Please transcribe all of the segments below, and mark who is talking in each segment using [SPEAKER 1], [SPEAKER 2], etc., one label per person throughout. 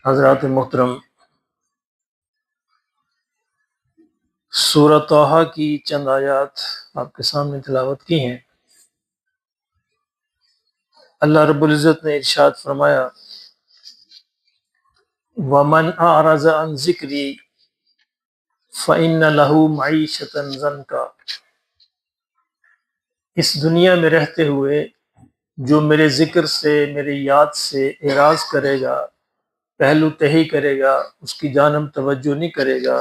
[SPEAKER 1] حضرات محترم، سورہ طٰہٰ کی چند آیات آپ کے سامنے تلاوت کی ہیں۔ اللہ رب العزت نے ارشاد فرمایا، وَمَنْ أَعْرَضَ عَنْ ذِكْرِي فَإِنَّ لَهُ مَعِيشَةً ضَنْكًا۔ اس دنیا میں رہتے ہوئے جو میرے ذکر سے، میری یاد سے اعراض کرے گا، پہلو تہی کرے گا، اس کی جانب توجہ نہیں کرے گا،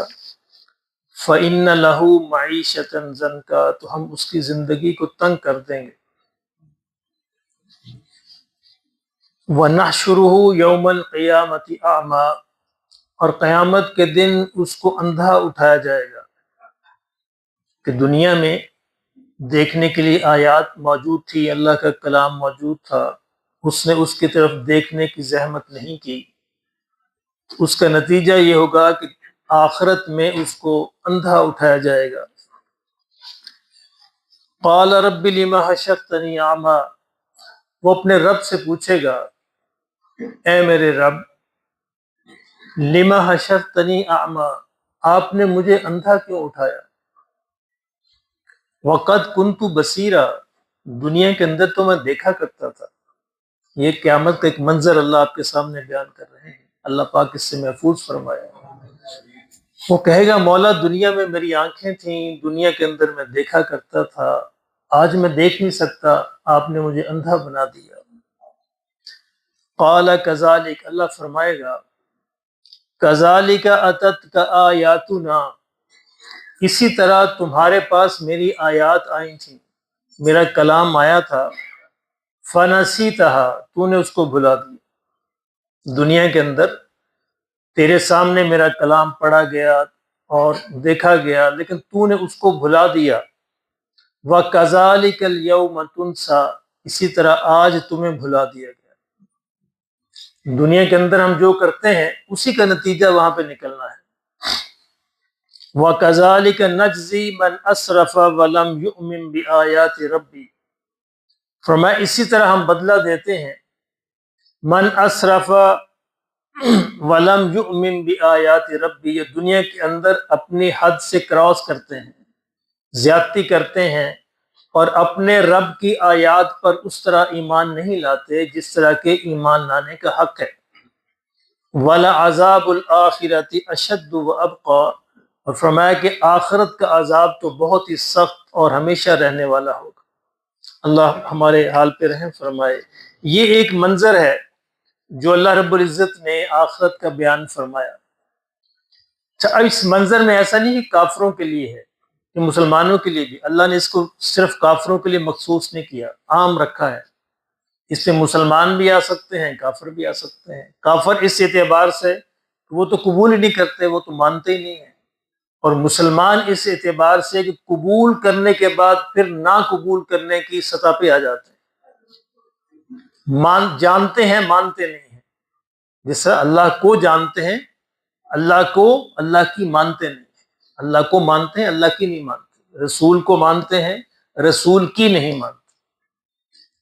[SPEAKER 1] فَإِنَّ لَهُ مَعِيشَةً ضَنْكًا، تو ہم اس کی زندگی کو تنگ کر دیں گے۔ وَنَحْشُرُهُ يَوْمَ الْقِيَامَةِ أَعْمَىٰ، اور قیامت کے دن اس کو اندھا اٹھایا جائے گا۔ کہ دنیا میں دیکھنے کے لیے آیات موجود تھی، اللہ کا کلام موجود تھا، اس نے اس کی طرف دیکھنے کی زحمت نہیں کی، اس کا نتیجہ یہ ہوگا کہ آخرت میں اس کو اندھا اٹھایا جائے گا۔ قال رب لم حشرتنی اعمیٰ، وہ اپنے رب سے پوچھے گا، اے میرے رب، لم حشرتنی اعمیٰ، آپ نے مجھے اندھا کیوں اٹھایا؟ وقد کنت بصیرا، دنیا کے اندر تو میں دیکھا کرتا تھا۔ یہ قیامت کا ایک منظر اللہ آپ کے سامنے بیان کر رہے ہیں، اللہ پاک اس سے محفوظ فرمایا۔ وہ کہے گا، مولا دنیا میں میری آنکھیں تھیں، دنیا کے اندر میں دیکھا کرتا تھا، آج میں دیکھ نہیں سکتا، آپ نے مجھے اندھا بنا دیا۔ قال کذالک، اللہ فرمائے گا، کذالک اتتک آیاتنا، اسی طرح تمہارے پاس میری آیات آئی تھیں، میرا کلام آیا تھا، فنسیتھا، تو نے اس کو بھلا دیا۔ دنیا کے اندر تیرے سامنے میرا کلام پڑھا گیا اور دیکھا گیا، لیکن تو نے اس کو بھلا دیا۔ وَكَذَلِكَ الْيَوْمَ تُنْسَىٰ، اسی طرح آج تمہیں بھلا دیا گیا۔ دنیا کے اندر ہم جو کرتے ہیں اسی کا نتیجہ وہاں پہ نکلنا ہے۔ وَكَذَلِكَ نَجْزِي مَنْ أَسْرَفَ وَلَمْ يُؤْمِنْ بِآيَاتِ رَبِّهِ، فرمایا اسی طرح ہم بدلہ دیتے ہیں، من اسرف ولم یؤمن بآیات ربی، یہ دنیا کے اندر اپنی حد سے کراس کرتے ہیں، زیادتی کرتے ہیں، اور اپنے رب کی آیات پر اس طرح ایمان نہیں لاتے جس طرح کے ایمان لانے کا حق ہے۔ وَلَعَذَابُ الْآخِرَةِ أَشَدُّ وَأَبْقَىٰ، اور فرمایا کہ آخرت کا عذاب تو بہت ہی سخت اور ہمیشہ رہنے والا ہوگا۔ اللہ ہمارے حال پہ رحم فرمائے۔ یہ ایک منظر ہے جو اللہ رب العزت نے آخرت کا بیان فرمایا۔ اچھا، اب اس منظر میں ایسا نہیں کہ کافروں کے لیے ہے، کہ مسلمانوں کے لیے بھی، اللہ نے اس کو صرف کافروں کے لیے مخصوص نہیں کیا، عام رکھا ہے۔ اس سے مسلمان بھی آ سکتے ہیں، کافر بھی آ سکتے ہیں۔ کافر اس اعتبار سے وہ تو قبول ہی نہیں کرتے، وہ تو مانتے ہی نہیں ہیں، اور مسلمان اس اعتبار سے کہ قبول کرنے کے بعد پھر نہ قبول کرنے کی سطح پہ آ جاتے ہیں، جانتے ہیں مانتے نہیں ہیں۔ جس طرح اللہ کو جانتے ہیں، اللہ کی مانتے نہیں ہیں، اللہ کو مانتے ہیں، اللہ کی نہیں مانتے، رسول کو مانتے ہیں، رسول کی نہیں مانتے۔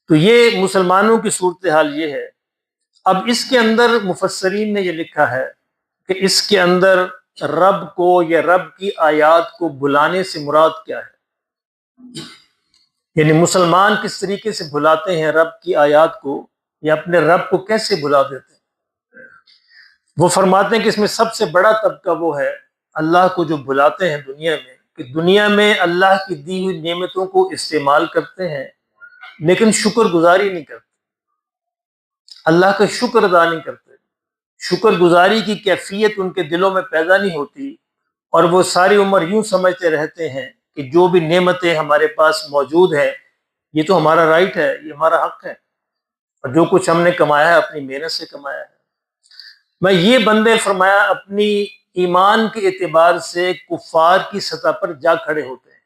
[SPEAKER 1] تو یہ مسلمانوں کی صورتحال یہ ہے۔ اب اس کے اندر مفسرین نے یہ لکھا ہے کہ اس کے اندر رب کو یا رب کی آیات کو بلانے سے مراد کیا ہے، یعنی مسلمان کس طریقے سے بلاتے ہیں رب کی آیات کو، یا اپنے رب کو کیسے بلا دیتے ہیں۔ وہ فرماتے ہیں کہ اس میں سب سے بڑا طبقہ وہ ہے اللہ کو جو بلاتے ہیں دنیا میں، کہ دنیا میں اللہ کی دی ہوئی نعمتوں کو استعمال کرتے ہیں لیکن شکر گزاری نہیں کرتے، اللہ کا شکر ادا نہیں کرتے، شکر گزاری کی کیفیت ان کے دلوں میں پیدا نہیں ہوتی، اور وہ ساری عمر یوں سمجھتے رہتے ہیں کہ جو بھی نعمتیں ہمارے پاس موجود ہیں یہ تو ہمارا رائٹ ہے، یہ ہمارا حق ہے، اور جو کچھ ہم نے کمایا ہے اپنی محنت سے کمایا ہے۔ میں یہ بندے فرمایا اپنی ایمان کے اعتبار سے کفار کی سطح پر جا کھڑے ہوتے ہیں،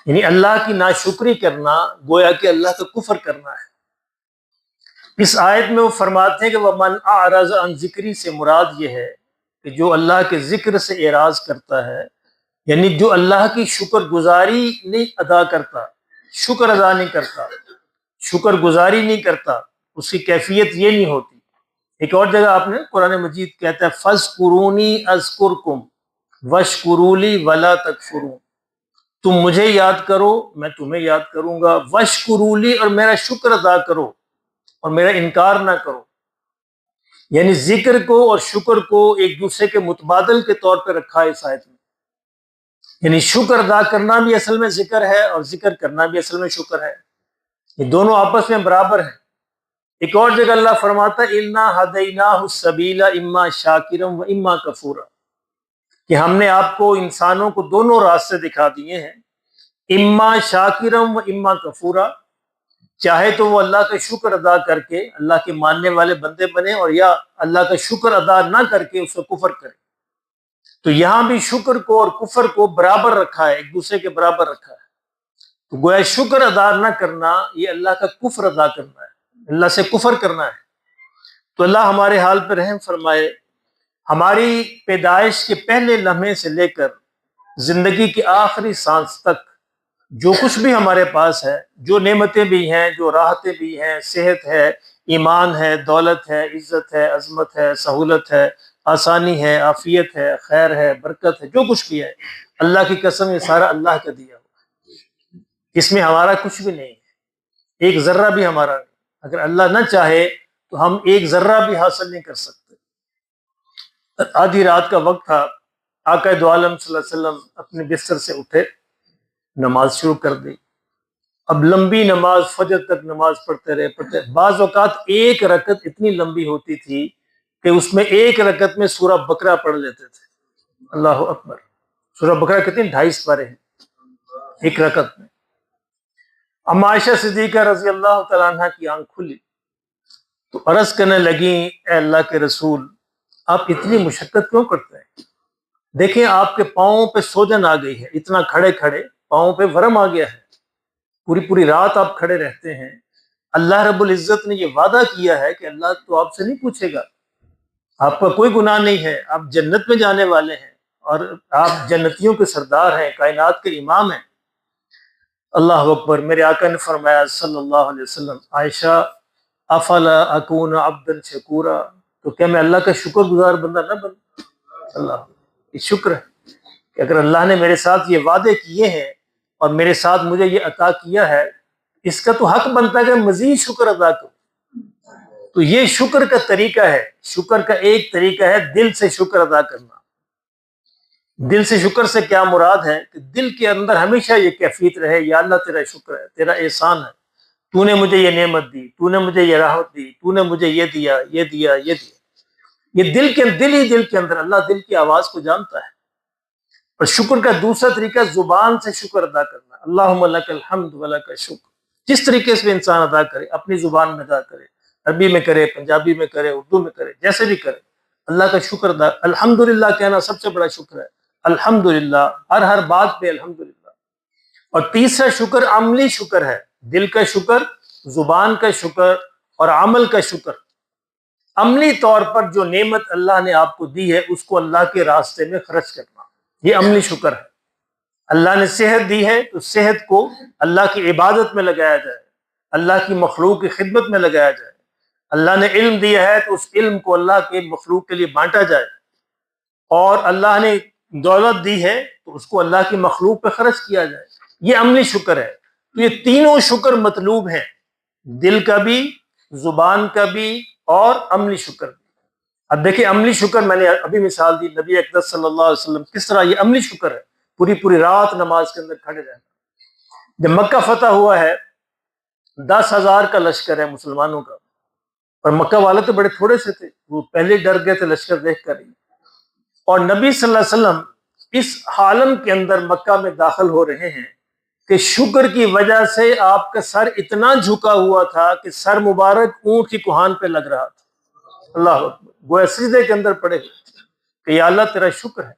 [SPEAKER 1] یعنی اللہ کی ناشکری کرنا گویا کہ اللہ کا کفر کرنا ہے۔ اس آیت میں وہ فرماتے ہیں کہ وَمَنْ أَعْرَضَ عَنْ ذِكْرِي سے مراد یہ ہے کہ جو اللہ کے ذکر سے اعراض کرتا ہے، یعنی جو اللہ کی شکر گزاری نہیں ادا کرتا، شکر ادا نہیں کرتا، شکر گزاری نہیں کرتا، اس کی کیفیت یہ نہیں ہوتی، ایک اور جگہ آپ نے قرآن مجید کہتا ہے فَاذْكُرُونِي أَذْكُرْكُمْ وَاشْكُرُوا لِي وَلَا تَكْفُرُونَ، تم مجھے یاد کرو میں تمہیں یاد کروں گا، وَاشْكُرُوا لِي، اور میرا شکر ادا کرو اور میرا انکار نہ کرو۔ یعنی ذکر کو اور شکر کو ایک دوسرے کے متبادل کے طور پہ رکھا ہے اس آیت میں، یعنی شکر ادا کرنا بھی اصل میں ذکر ہے اور ذکر کرنا بھی اصل میں شکر ہے، یہ دونوں آپس میں برابر ہیں۔ ایک اور جگہ اللہ فرماتا ہے اِنَّا هَدَيْنَاهُ السَّبِيلَ إِمَّا شَاكِرًا وَإِمَّا كَفُورًا، کہ ہم نے آپ کو انسانوں کو دونوں راستے دکھا دیے ہیں، اما شاکرم و اما کفورا، چاہے تو وہ اللہ کا شکر ادا کر کے اللہ کے ماننے والے بندے بنے، اور یا اللہ کا شکر ادا نہ کر کے اس کو کفر کرے۔ تو یہاں بھی شکر کو اور کفر کو برابر رکھا ہے، ایک دوسرے کے برابر رکھا ہے۔ تو گویا شکر ادا نہ کرنا یہ اللہ کا کفر ادا کرنا ہے، اللہ سے کفر کرنا ہے۔ تو اللہ ہمارے حال پہ رحم فرمائے، ہماری پیدائش کے پہلے لمحے سے لے کر زندگی کی آخری سانس تک جو کچھ بھی ہمارے پاس ہے، جو نعمتیں بھی ہیں، جو راحتیں بھی ہیں، صحت ہے، ایمان ہے، دولت ہے، عزت ہے، عظمت ہے، سہولت ہے، آسانی ہے، عافیت ہے، خیر ہے، برکت ہے، جو کچھ بھی ہے اللہ کی قسم یہ سارا اللہ کا دیا ہوا، اس میں ہمارا کچھ بھی نہیں ہے، ایک ذرہ بھی ہمارا نہیں۔ اگر اللہ نہ چاہے تو ہم ایک ذرہ بھی حاصل نہیں کر سکتے۔ آدھی رات کا وقت تھا، آقا دو عالم صلی اللہ علیہ وسلم اپنے بستر سے اٹھے، نماز شروع کر دی۔ اب لمبی نماز، فجر تک نماز پڑھتے رہے۔ بعض اوقات ایک رکعت اتنی لمبی ہوتی تھی کہ اس میں ایک رکعت میں سورہ بقرہ پڑھ لیتے تھے۔ اللہ اکبر! سورہ بقرہ کتنی 250 پارے ہیں ایک رکعت میں۔ اما عائشہ صدیقہ رضی اللہ تعالیٰ عنہ کی آنکھ کھلی تو عرض کرنے لگیں اے اللہ کے رسول، آپ اتنی مشقت کیوں کرتے ہیں؟ دیکھیں آپ کے پاؤں پہ سوجن آ گئی ہے، اتنا کھڑے کھڑے پاؤں پہ ورم آ گیا ہے، پوری پوری رات آپ کھڑے رہتے ہیں۔ اللہ رب العزت نے یہ وعدہ کیا ہے کہ اللہ تو آپ سے نہیں پوچھے گا، آپ کا کوئی گناہ نہیں ہے، آپ جنت میں جانے والے ہیں اور آپ جنتیوں کے سردار ہیں، کائنات کے امام ہیں۔ اللہ اکبر! میرے آقا نے فرمایا صلی اللہ علیہ وسلم، عائشہ افلا اکون عبدا شکورا، تو کیا میں اللہ کا شکر گزار بندہ نہ بنوں؟ اللہ، یہ شکر ہے کہ اگر اللہ نے میرے ساتھ یہ وعدے کیے ہیں اور میرے ساتھ مجھے یہ عطا کیا ہے، اس کا تو حق بنتا ہے کہ مزید شکر ادا کروں۔ تو یہ شکر کا طریقہ ہے، شکر کا ایک طریقہ ہے دل سے شکر ادا کرنا۔ دل سے شکر سے کیا مراد ہے کہ دل کے اندر ہمیشہ یہ کیفیت رہے، یا اللہ تیرا شکر ہے، تیرا احسان ہے، تو نے مجھے یہ نعمت دی، تو نے مجھے یہ راحت دی، تو نے مجھے یہ دیا، یہ دیا، یہ دیا۔ یہ دل کے اندر، اللہ دل کی آواز کو جانتا ہے۔ اور شکر کا دوسرا طریقہ زبان سے شکر ادا کرنا، اللہم لک الحمد ولک الشکر، جس طریقے سے انسان ادا کرے، اپنی زبان میں ادا کرے، عربی میں کرے، پنجابی میں کرے، اردو میں کرے، جیسے بھی کرے، اللہ کا شکر ادا۔ الحمدللہ کہنا سب سے بڑا شکر ہے، الحمدللہ، ہر بات پہ الحمدللہ۔ اور تیسرا شکر عملی شکر ہے، دل کا شکر، زبان کا شکر اور عمل کا شکر۔ عملی طور پر جو نعمت اللہ نے آپ کو دی ہے اس کو اللہ کے راستے میں خرچ کرنا، یہ عملی شکر ہے۔ اللہ نے صحت دی ہے تو صحت کو اللہ کی عبادت میں لگایا جائے، اللہ کی مخلوق کی خدمت میں لگایا جائے۔ اللہ نے علم دیا ہے تو اس علم کو اللہ کے مخلوق کے لیے بانٹا جائے، اور اللہ نے دولت دی ہے تو اس کو اللہ کی مخلوق پہ خرچ کیا جائے، یہ عملی شکر ہے۔ تو یہ تینوں شکر مطلوب ہیں، دل کا بھی، زبان کا بھی اور عملی شکر بھی۔ اب دیکھیں عملی شکر میں نے ابھی مثال دی، نبی اقدس صلی اللہ علیہ وسلم کس طرح یہ عملی شکر ہے، پوری پوری رات نماز کے اندر کھڑے رہنا۔ جب مکہ فتح ہوا ہے، 10,000 کا لشکر ہے مسلمانوں کا، اور مکہ والے تو بڑے تھوڑے سے تھے، وہ پہلے ڈر گئے تھے لشکر دیکھ کر ہی۔ اور نبی صلی اللہ علیہ وسلم اس عالم کے اندر مکہ میں داخل ہو رہے ہیں کہ شکر کی وجہ سے آپ کا سر اتنا جھکا ہوا تھا کہ سر مبارک اونٹ کی کوہان پہ لگ رہا تھا۔ اللہ اکبر! گویا سجدے کے اندر پڑے ہوئے تھے کہ یا اللہ تیرا شکر ہے،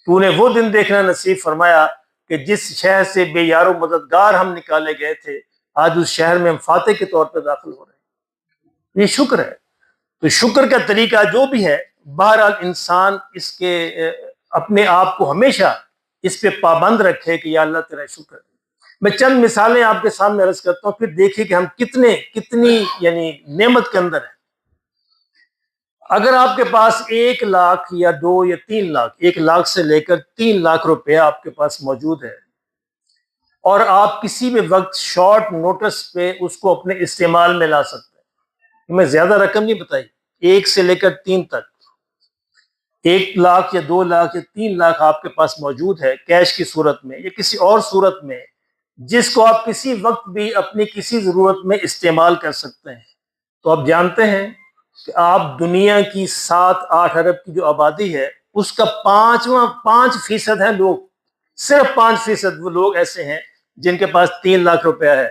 [SPEAKER 1] تو نے وہ دن دیکھنا نصیب فرمایا کہ جس شہر سے بے یار و مددگار ہم نکالے گئے تھے، آج اس شہر میں ہم فاتح کے طور پہ داخل ہو رہے ہیں۔ یہ شکر ہے۔ تو شکر کا طریقہ جو بھی ہے، بہرحال انسان اس کے اپنے آپ کو ہمیشہ اس پہ پابند رکھے کہ یا اللہ تیرا شکر ہے۔ میں چند مثالیں آپ کے سامنے عرض کرتا ہوں، پھر دیکھیے کہ ہم کتنی یعنی نعمت کے اندر ہیں۔ اگر آپ کے پاس 1 لاکھ یا 2 یا 3 لاکھ، 1 لاکھ سے لے کر 3 لاکھ روپیہ آپ کے پاس موجود ہے، اور آپ کسی بھی وقت شارٹ نوٹس پہ اس کو اپنے استعمال میں لا سکتے ہیں، میں زیادہ رقم نہیں بتائی، 1 سے لے کر 3 تک، 1 لاکھ یا 2 لاکھ یا 3 لاکھ آپ کے پاس موجود ہے کیش کی صورت میں یا کسی اور صورت میں، جس کو آپ کسی وقت بھی اپنی کسی ضرورت میں استعمال کر سکتے ہیں، تو آپ جانتے ہیں کہ آپ دنیا کی 7-8 ارب کی جو آبادی ہے اس کا 5% ہے لوگ، صرف 5% وہ لوگ ایسے ہیں جن کے پاس 3 لاکھ روپیہ ہے۔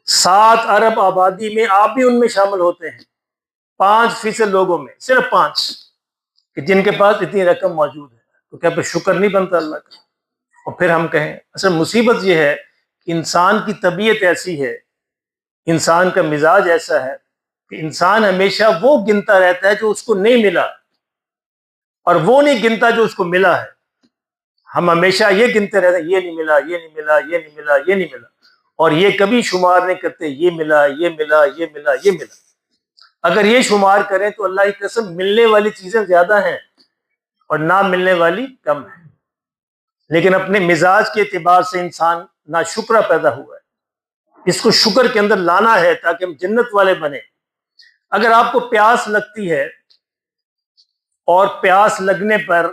[SPEAKER 1] 7 ارب آبادی میں آپ بھی ان میں شامل ہوتے ہیں، 5% لوگوں میں، صرف 5 کہ جن کے پاس اتنی رقم موجود ہے۔ تو کیا پھر شکر نہیں بنتا اللہ کا؟ اور پھر ہم کہیں اصل مصیبت یہ ہے کہ انسان کی طبیعت ایسی ہے، انسان کا مزاج ایسا ہے کہ انسان ہمیشہ وہ گنتا رہتا ہے جو اس کو نہیں ملا، اور وہ نہیں گنتا جو اس کو ملا ہے۔ ہم ہمیشہ یہ گنتے رہتے ہیں، یہ نہیں ملا، یہ نہیں ملا، یہ نہیں ملا، یہ نہیں ملا، اور یہ کبھی شمار نہیں کرتے یہ ملا، یہ ملا، یہ ملا، یہ ملا۔ اگر یہ شمار کریں تو اللہ کی قسم ملنے والی چیزیں زیادہ ہیں اور نہ ملنے والی کم ہیں، لیکن اپنے مزاج کے اعتبار سے انسان ناشکرا پیدا ہوا ہے۔ اس کو شکر کے اندر لانا ہے تاکہ ہم جنت والے بنیں۔ اگر آپ کو پیاس لگتی ہے اور پیاس لگنے پر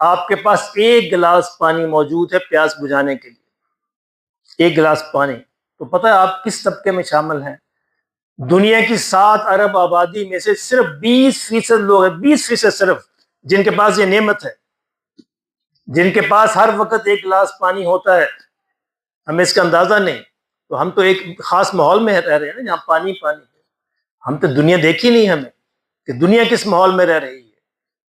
[SPEAKER 1] آپ کے پاس 1 گلاس پانی موجود ہے پیاس بجھانے کے لیے، 1 گلاس پانی، تو پتہ ہے آپ کس طبقے میں شامل ہیں؟ دنیا کی 7 ارب آبادی میں سے صرف 20% لوگ ہیں، 20% صرف، جن کے پاس یہ نعمت ہے، جن کے پاس ہر وقت 1 گلاس پانی ہوتا ہے۔ ہمیں اس کا اندازہ نہیں، تو ہم تو ایک خاص ماحول میں رہ رہے ہیں نا جہاں پانی پانی ہے، ہم تو دنیا دیکھی نہیں ہمیں کہ دنیا کس ماحول میں رہ رہی ہے۔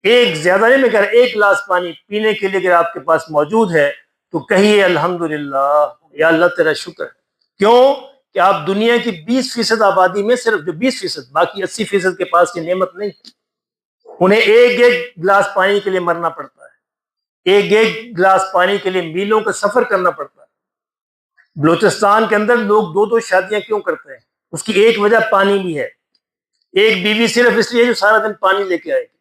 [SPEAKER 1] ایک زیادہ نہیں، میں کہہ رہا 1 گلاس پانی پینے کے لیے اگر آپ کے پاس موجود ہے تو کہیے الحمدللہ، یا اللہ تیرا شکر ہے۔ کیوں کہ آپ دنیا کی 20% آبادی میں صرف جو 20%، باقی 80% کے پاس یہ نعمت نہیں، انہیں ایک گلاس پانی کے لیے مرنا پڑتا ہے، ایک گلاس پانی کے لیے میلوں کا سفر کرنا پڑتا ہے۔ بلوچستان کے اندر لوگ 2 شادیاں کیوں کرتے ہیں؟ اس کی ایک وجہ پانی بھی ہے۔ ایک بیوی صرف اس لیے جو سارا دن پانی لے کے آئے گی،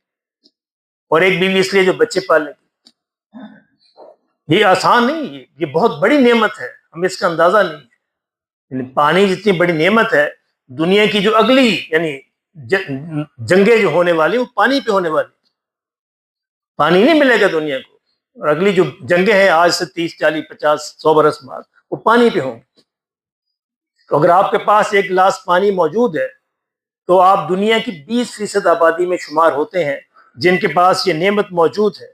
[SPEAKER 1] اور ایک بیوی اس لیے جو بچے پالے گی۔ یہ آسان نہیں، یہ بہت بڑی نعمت ہے، ہمیں اس کا اندازہ نہیں ہے۔ یعنی پانی جتنی بڑی نعمت ہے، دنیا کی جو اگلی یعنی جنگیں جو ہونے والی وہ پانی پہ ہونے والی، پانی نہیں ملے گا دنیا کو، اور اگلی جو جنگیں ہیں آج سے 30 40 50 100 برس بعد وہ پانی پہ ہوں گی۔ تو اگر آپ کے پاس 1 گلاس پانی موجود ہے تو آپ دنیا کی 20% آبادی میں شمار ہوتے ہیں جن کے پاس یہ نعمت موجود ہے۔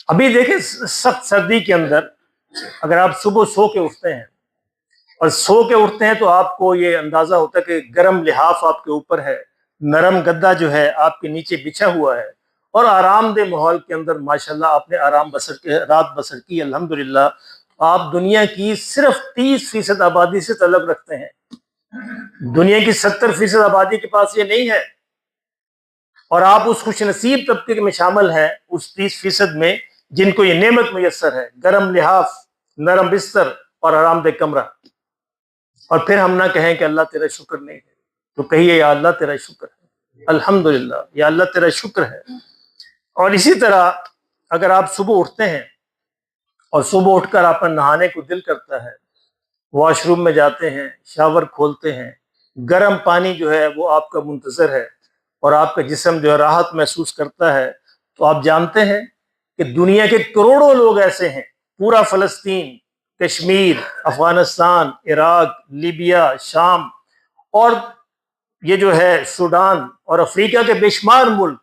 [SPEAKER 1] ابھی دیکھیں سخت سردی کے اندر اگر آپ صبح سو کے اٹھتے ہیں اور سو کے اٹھتے ہیں تو آپ کو یہ اندازہ ہوتا ہے کہ گرم لحاف آپ کے اوپر ہے، نرم گدا جو ہے آپ کے نیچے بچھا ہوا ہے، اور آرام دہ ماحول کے اندر ماشاءاللہ آپ نے آرام بسر کے رات بسر کی الحمدللہ۔ آپ دنیا کی صرف 30% آبادی سے تعلق رکھتے ہیں، دنیا کی 70% آبادی کے پاس یہ نہیں ہے، اور آپ اس خوش نصیب طبقے میں شامل ہیں، اس 30% میں جن کو یہ نعمت میسر ہے، گرم لحاف، نرم بستر اور آرام دہ کمرہ۔ اور پھر ہم نہ کہیں کہ اللہ تیرا شکر نہیں ہے، تو کہیے یا اللہ تیرا شکر ہے، الحمدللہ، یا اللہ تیرا شکر ہے۔ اور اسی طرح اگر آپ صبح اٹھتے ہیں اور صبح اٹھ کر آپ نہانے کو دل کرتا ہے، واش روم میں جاتے ہیں، شاور کھولتے ہیں، گرم پانی جو ہے وہ آپ کا منتظر ہے اور آپ کا جسم جو ہے راحت محسوس کرتا ہے، تو آپ جانتے ہیں کہ دنیا کے کروڑوں لوگ ایسے ہیں، پورا فلسطین، کشمیر، افغانستان، عراق، لیبیا، شام، اور یہ جو ہے سوڈان اور افریقہ کے بے شمار ملک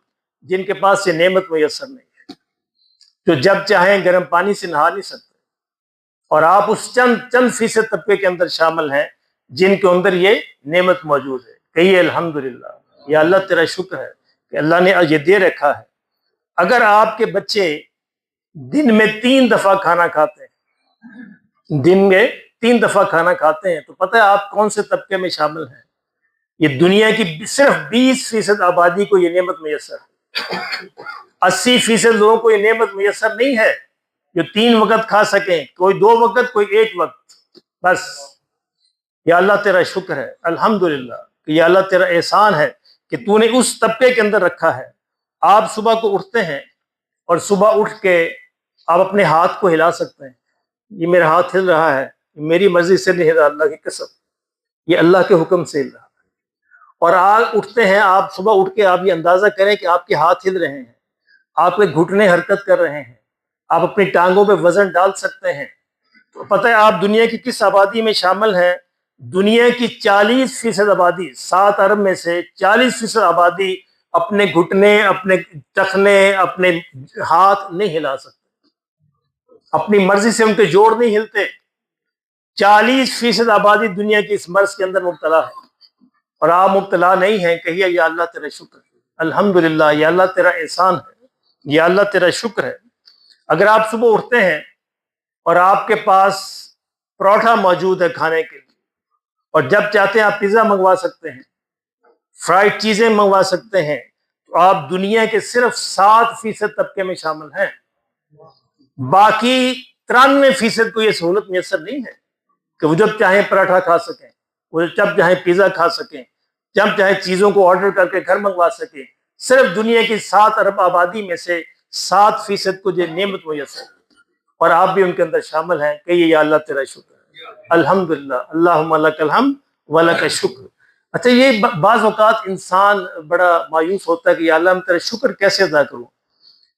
[SPEAKER 1] جن کے پاس یہ نعمت میسر نہیں ہے، جو جب چاہیں گرم پانی سے نہا نہیں سکتے، اور آپ اس چند فیصد طبقے کے اندر شامل ہیں جن کے اندر یہ نعمت موجود ہے۔ کہیے الحمدللہ، یا اللہ تیرا شکر ہے کہ اللہ نے یہ دے رکھا ہے۔ اگر آپ کے بچے دن میں 3 دفعہ کھانا کھاتے ہیں، دن میں 3 دفعہ کھانا کھاتے ہیں، تو پتہ ہے آپ کون سے طبقے میں شامل ہیں؟ یہ دنیا کی صرف 20% آبادی کو یہ نعمت میسر ہے۔ 80% لوگوں کو یہ نعمت میسر نہیں ہے جو 3 وقت کھا سکیں، کوئی 2 وقت، کوئی 1 وقت، بس۔ یا اللہ تیرا شکر ہے، الحمدللہ، کہ یا اللہ تیرا احسان ہے کہ تو نے اس طبقے کے اندر رکھا ہے۔ آپ صبح کو اٹھتے ہیں اور صبح اٹھ کے آپ اپنے ہاتھ کو ہلا سکتے ہیں، یہ میرا ہاتھ ہل رہا ہے، میری مرضی سے نہیں ہل رہا، اللہ کی قسم، یہ اللہ کے حکم سے ہل رہا ہے۔ اور آپ اٹھتے ہیں، آپ صبح اٹھ کے آپ یہ اندازہ کریں کہ آپ کے ہاتھ ہل رہے ہیں، آپ کے گھٹنے حرکت کر رہے ہیں، آپ اپنی ٹانگوں پہ وزن ڈال سکتے ہیں۔ تو پتہ ہے آپ دنیا کی کس آبادی میں شامل ہیں؟ دنیا کی 40% آبادی، 7 ارب میں سے 40% آبادی اپنے گھٹنے، اپنے ٹخنے، اپنے ہاتھ نہیں ہلا سکتے، اپنی مرضی سے ان کے جوڑ نہیں ہلتے۔ 40% آبادی دنیا کی اس مرض کے اندر مبتلا ہے، اور آپ مبتلا نہیں ہیں۔ کہیے یا اللہ تیرا شکر، الحمدللہ، یا اللہ تیرا احسان ہے، یا اللہ تیرا شکر ہے۔ اگر آپ صبح اٹھتے ہیں اور آپ کے پاس پروٹھا موجود ہے کھانے کے لیے، اور جب چاہتے ہیں آپ پیزا منگوا سکتے ہیں، فرائیڈ چیزیں منگوا سکتے ہیں، تو آپ دنیا کے صرف 7% طبقے میں شامل ہیں۔ باقی 93% کو یہ سہولت میسر نہیں ہے کہ وہ جب چاہیں پراٹھا کھا سکیں، وہ جب چاہیں پیزا کھا سکیں، جب چاہیں چیزوں کو آرڈر کر کے گھر منگوا سکیں۔ صرف دنیا کی 7 ارب آبادی میں سے 7% کو یہ نعمت میسر ہے، اور آپ بھی ان کے اندر شامل ہیں۔ کہیے یا اللہ تیرا شکر ہے، الحمدللہ، اللہم لک الحمد ولک الشکر۔ اچھا، یہ بعض اوقات انسان بڑا مایوس ہوتا ہے کہ یا اللہ میں تیرا شکر کیسے ادا کروں۔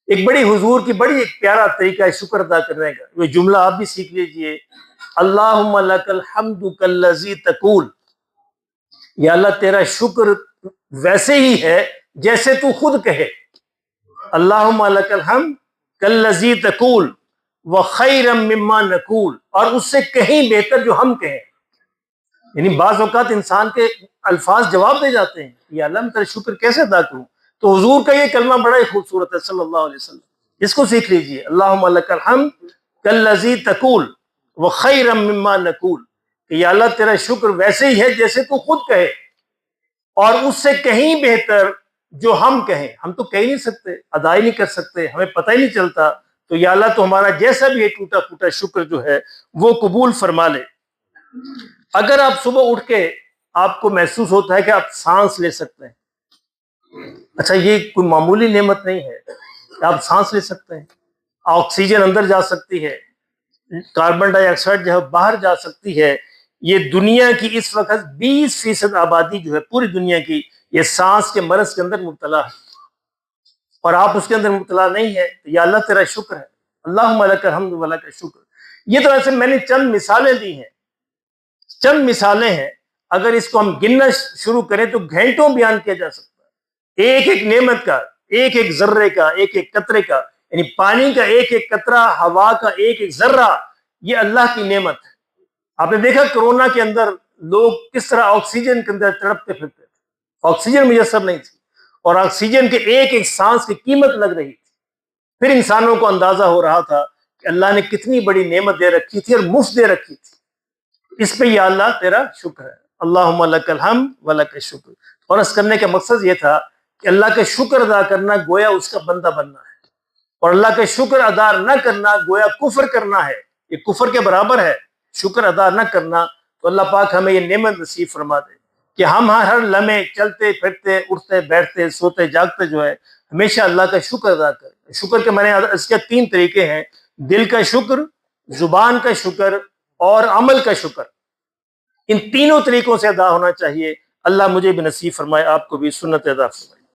[SPEAKER 1] ایک بڑی حضور کی بڑی ایک پیارا طریقہ ہے شکر ادا کرنے کا، وہ جملہ آپ بھی سیکھ لیجئے، اللہم لک الحمد کالذی تقول، یا اللہ تیرا شکر ویسے ہی ہے جیسے تو خود کہے، اللہم لک الحمد کالذی تقول وخیرا مما نقول، اور اس سے کہیں بہتر جو ہم کہیں۔ یعنی بعض اوقات انسان کے الفاظ جواب دے جاتے ہیں، یا اللہ میں تیرا شکر کیسے ادا کروں۔ تو حضور کا یہ کلمہ بڑا ہی خوبصورت ہے صلی اللہ علیہ وسلم، اس کو سیکھ لیجئے، اللہم لک الحمد کالذی تقول وخیرا مما نقول، کہ یا اللہ تیرا شکر ویسے ہی ہے جیسے تو خود کہے، اور اس سے کہیں بہتر جو ہم کہیں۔ ہم تو کہہ نہیں سکتے، ادا ہی نہیں کر سکتے، ہمیں پتہ ہی نہیں چلتا، تو یا اللہ تو ہمارا جیسا بھی ہے ٹوٹا پھوٹا شکر جو ہے وہ قبول فرما لے۔ اگر آپ صبح اٹھ کے آپ کو محسوس ہوتا ہے کہ آپ سانس لے سکتے ہیں، اچھا یہ کوئی معمولی نعمت نہیں ہے کہ آپ سانس لے سکتے ہیں، آکسیجن اندر جا سکتی ہے، کاربن ڈائی آکسائڈ جو ہے باہر جا سکتی ہے۔ یہ دنیا کی اس وقت 20% آبادی جو ہے پوری دنیا کی، یہ سانس کے مرض کے اندر مبتلا ہے، اور آپ اس کے اندر مبتلا نہیں ہے، تو یا اللہ تیرا شکر ہے، اللہم لک الحمد ولک الشکر۔ یہ تو ایسے میں نے چند مثالیں دی ہیں، چند مثالیں ہیں، اگر اس کو ہم گننا شروع کریں تو گھنٹوں بیان کیا جا سکتا ہے، ایک ایک نعمت کا، ایک ایک ذرے کا، ایک ایک قطرے کا، یعنی پانی کا ایک ایک قطرہ، ہوا کا ایک ایک ذرہ، یہ اللہ کی نعمت ہے۔ آپ نے دیکھا کرونا کے اندر لوگ کس طرح آکسیجن کے اندر تڑپتے پھرتے تھے، آکسیجن میسر نہیں تھی، اور آکسیجن کے ایک ایک سانس کی قیمت لگ رہی تھی۔ پھر انسانوں کو اندازہ ہو رہا تھا کہ اللہ نے کتنی بڑی نعمت دے رکھی تھی اور مفت دے رکھی تھی، اس پہ یا اللہ تیرا شکر ہے، اللہم لک الحمد ولک الشکر۔ اور اس کرنے کا مقصد یہ تھا کہ اللہ کا شکر ادا کرنا گویا اس کا بندہ بننا ہے، اور اللہ کا شکر ادا نہ کرنا گویا کفر کرنا ہے، یہ کفر کے برابر ہے شکر ادا نہ کرنا۔ تو اللہ پاک ہمیں یہ نعمت نصیب فرما دے کہ ہم ہر لمحے چلتے پھرتے، اٹھتے بیٹھتے، سوتے جاگتے جو ہے ہمیشہ اللہ کا شکر ادا کریں۔ شکر کے میں نے اس کے 3 طریقے ہیں، دل کا شکر، زبان کا شکر، اور عمل کا شکر۔ ان تینوں طریقوں سے ادا ہونا چاہیے۔ اللہ مجھے بھی نصیب فرمائے، آپ کو بھی سنت ادا فرمائے۔